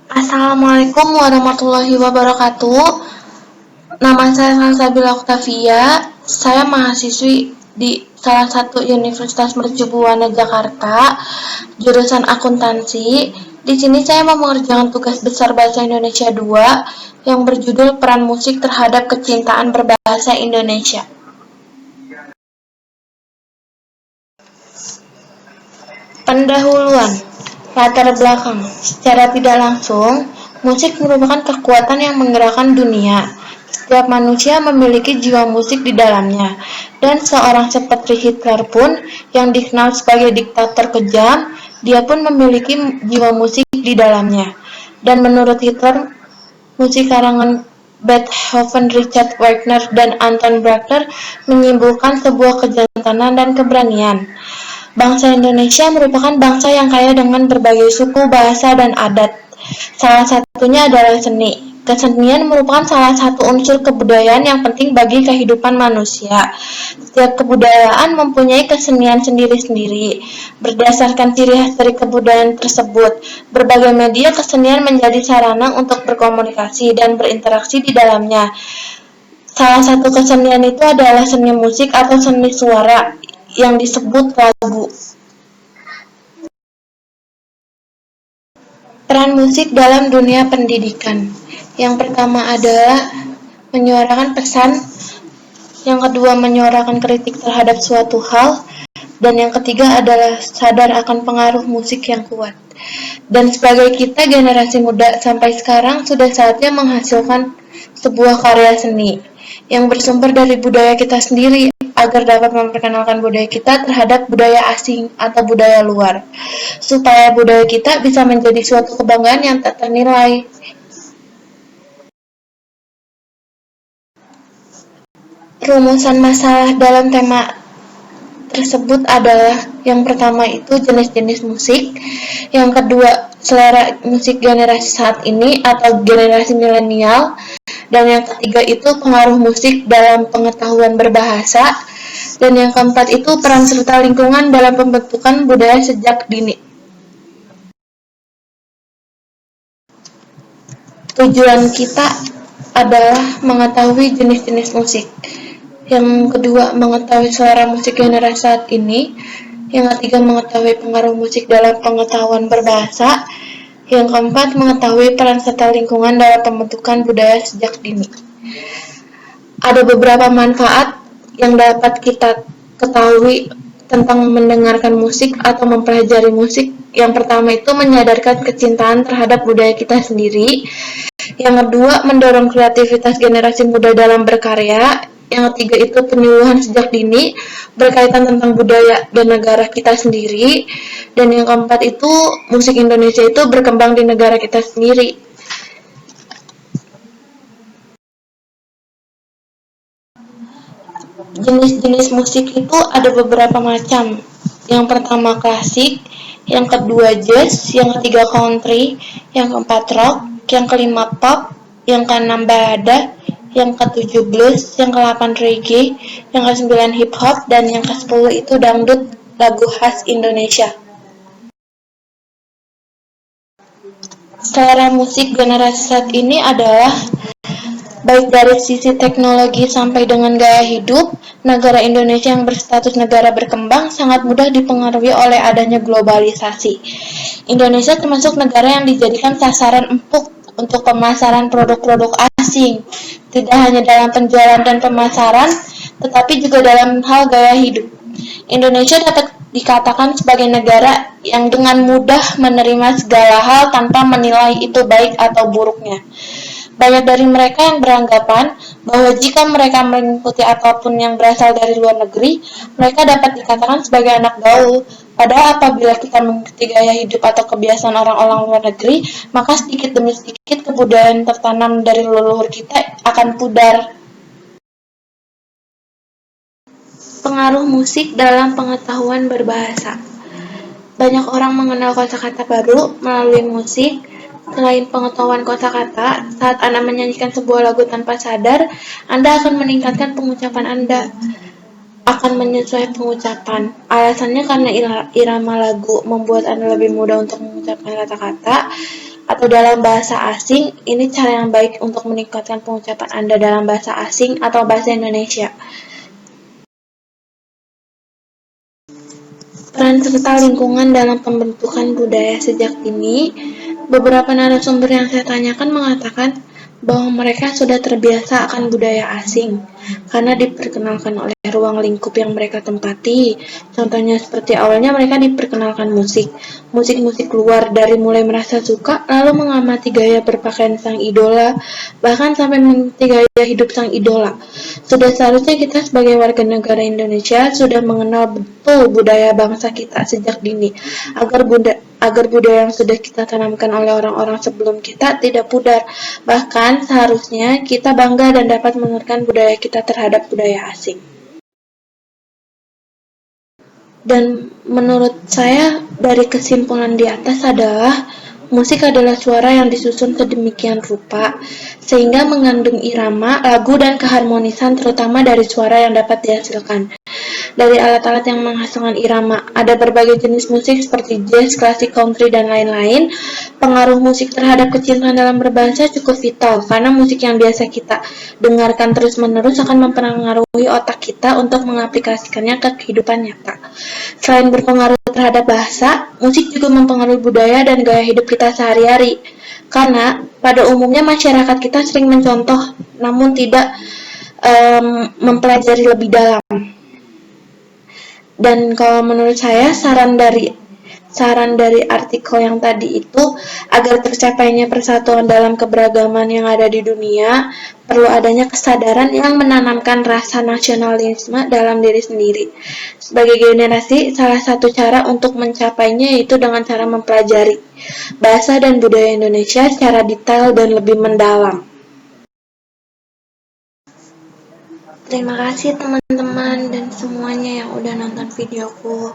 Assalamualaikum warahmatullahi wabarakatuh. Nama saya Salsabila Oktavia. Saya mahasiswi di salah satu Universitas Mercubuana Jakarta, jurusan akuntansi. Di sini saya mau mengerjakan tugas besar Bahasa Indonesia 2 yang berjudul Peran Musik Terhadap Kecintaan Berbahasa Indonesia. Pendahuluan. Latar belakang. Secara tidak langsung, musik merupakan kekuatan yang menggerakkan dunia. Setiap manusia memiliki jiwa musik di dalamnya, dan seorang seperti Hitler pun, yang dikenal sebagai diktator kejam, dia pun memiliki jiwa musik di dalamnya. Dan menurut Hitler, musik karangan Beethoven, Richard Wagner, dan Anton Bruckner menyimbolkan sebuah kejantanan dan keberanian. Bangsa Indonesia merupakan bangsa yang kaya dengan berbagai suku, bahasa, dan adat. Salah satunya adalah seni. Kesenian merupakan salah satu unsur kebudayaan yang penting bagi kehidupan manusia. Setiap kebudayaan mempunyai kesenian sendiri-sendiri. Berdasarkan ciri khas dari kebudayaan tersebut, berbagai media kesenian menjadi sarana untuk berkomunikasi dan berinteraksi di dalamnya. Salah satu kesenian itu adalah seni musik atau seni suara yang disebut lagu. Peran musik dalam dunia pendidikan. Yang pertama adalah menyuarakan pesan, yang kedua menyuarakan kritik terhadap suatu hal, dan yang ketiga adalah sadar akan pengaruh musik yang kuat. Dan sebagai kita generasi muda sampai sekarang sudah saatnya menghasilkan sebuah karya seni yang bersumber dari budaya kita sendiri agar dapat memperkenalkan budaya kita terhadap budaya asing atau budaya luar, supaya budaya kita bisa menjadi suatu kebanggaan yang tak ternilai. Rumusan masalah dalam tema tersebut adalah yang pertama itu jenis-jenis musik, yang kedua selera musik generasi saat ini atau generasi milenial, dan yang ketiga itu pengaruh musik dalam pengetahuan berbahasa, dan yang keempat itu peran serta lingkungan dalam pembentukan budaya sejak dini. Tujuan kita adalah mengetahui jenis-jenis musik. Yang kedua, mengetahui selera musik generasi saat ini. Yang ketiga, mengetahui pengaruh musik dalam pengetahuan berbahasa. Yang keempat, mengetahui peran serta lingkungan dalam pembentukan budaya sejak dini. Ada beberapa manfaat yang dapat kita ketahui tentang mendengarkan musik atau mempelajari musik. Yang pertama itu menyadarkan kecintaan terhadap budaya kita sendiri. Yang kedua, mendorong kreativitas generasi muda dalam berkarya. Yang ketiga itu penyuluhan sejak dini berkaitan tentang budaya dan negara kita sendiri. Dan yang keempat itu musik Indonesia itu berkembang di negara kita sendiri. Jenis-jenis musik itu ada beberapa macam. Yang pertama klasik, yang kedua jazz, yang ketiga country, yang keempat rock, yang kelima pop, yang keenam balada, yang ketujuh blues, yang ke-8 reggae, yang ke-9 hip hop, dan yang ke-10 itu dangdut, lagu khas Indonesia. Selera musik generasi saat ini adalah baik dari sisi teknologi sampai dengan gaya hidup, negara Indonesia yang berstatus negara berkembang sangat mudah dipengaruhi oleh adanya globalisasi. Indonesia termasuk negara yang dijadikan sasaran empuk untuk pemasaran produk-produk asing, tidak hanya dalam penjualan dan pemasaran, tetapi juga dalam hal gaya hidup. Indonesia dapat dikatakan sebagai negara yang dengan mudah menerima segala hal tanpa menilai itu baik atau buruknya. Banyak dari mereka yang beranggapan bahwa jika mereka mengikuti apapun yang berasal dari luar negeri, mereka dapat dikatakan sebagai anak gaul. Padahal apabila kita mengikuti gaya hidup atau kebiasaan orang-orang luar negeri, maka sedikit demi sedikit kebudayaan tertanam dari leluhur kita akan pudar. Pengaruh musik dalam pengetahuan berbahasa. Banyak orang mengenal kosakata baru melalui musik. Selain pengetahuan kosakata, saat Anda menyanyikan sebuah lagu tanpa sadar, Anda akan meningkatkan pengucapan Anda. Akan menyesuaikan pengucapan. Alasannya karena irama lagu membuat Anda lebih mudah untuk mengucapkan kata-kata. atau dalam bahasa asing, ini cara yang baik untuk meningkatkan pengucapan Anda dalam bahasa asing atau bahasa Indonesia. Peran serta lingkungan dalam pembentukan budaya sejak dini, beberapa narasumber yang saya tanyakan mengatakan bahwa mereka sudah terbiasa akan budaya asing karena diperkenalkan oleh ruang lingkup yang mereka tempati. Contohnya seperti awalnya mereka diperkenalkan musik luar dari mulai merasa suka, lalu mengamati gaya berpakaian sang idola, bahkan sampai mengikuti gaya hidup sang idola. Sudah seharusnya kita sebagai warga negara Indonesia sudah mengenal betul budaya bangsa kita sejak dini, agar budaya yang sudah kita tanamkan oleh orang-orang sebelum kita tidak pudar. Bahkan seharusnya kita bangga dan dapat meneruskan budaya kita terhadap budaya asing. Dan menurut saya dari kesimpulan di atas adalah musik adalah suara yang disusun sedemikian rupa sehingga mengandung irama, lagu, dan keharmonisan terutama dari suara yang dapat dihasilkan dari alat-alat yang menghasilkan irama. Ada berbagai jenis musik seperti jazz, klasik, country, dan lain-lain. Pengaruh musik terhadap kecintaan dalam berbahasa cukup vital, karena musik yang biasa kita dengarkan terus-menerus akan mempengaruhi otak kita untuk mengaplikasikannya ke kehidupan nyata. Selain berpengaruh terhadap bahasa, musik juga mempengaruhi budaya dan gaya hidup kita sehari-hari. Karena pada umumnya masyarakat kita sering mencontoh, namun tidak mempelajari lebih dalam. Dan kalau menurut saya saran dari artikel yang tadi itu, agar tercapainya persatuan dalam keberagaman yang ada di dunia, perlu adanya kesadaran yang menanamkan rasa nasionalisme dalam diri sendiri. Sebagai generasi, salah satu cara untuk mencapainya yaitu dengan cara mempelajari bahasa dan budaya Indonesia secara detail dan lebih mendalam. Terima kasih teman-teman dan semuanya yang udah nonton videoku.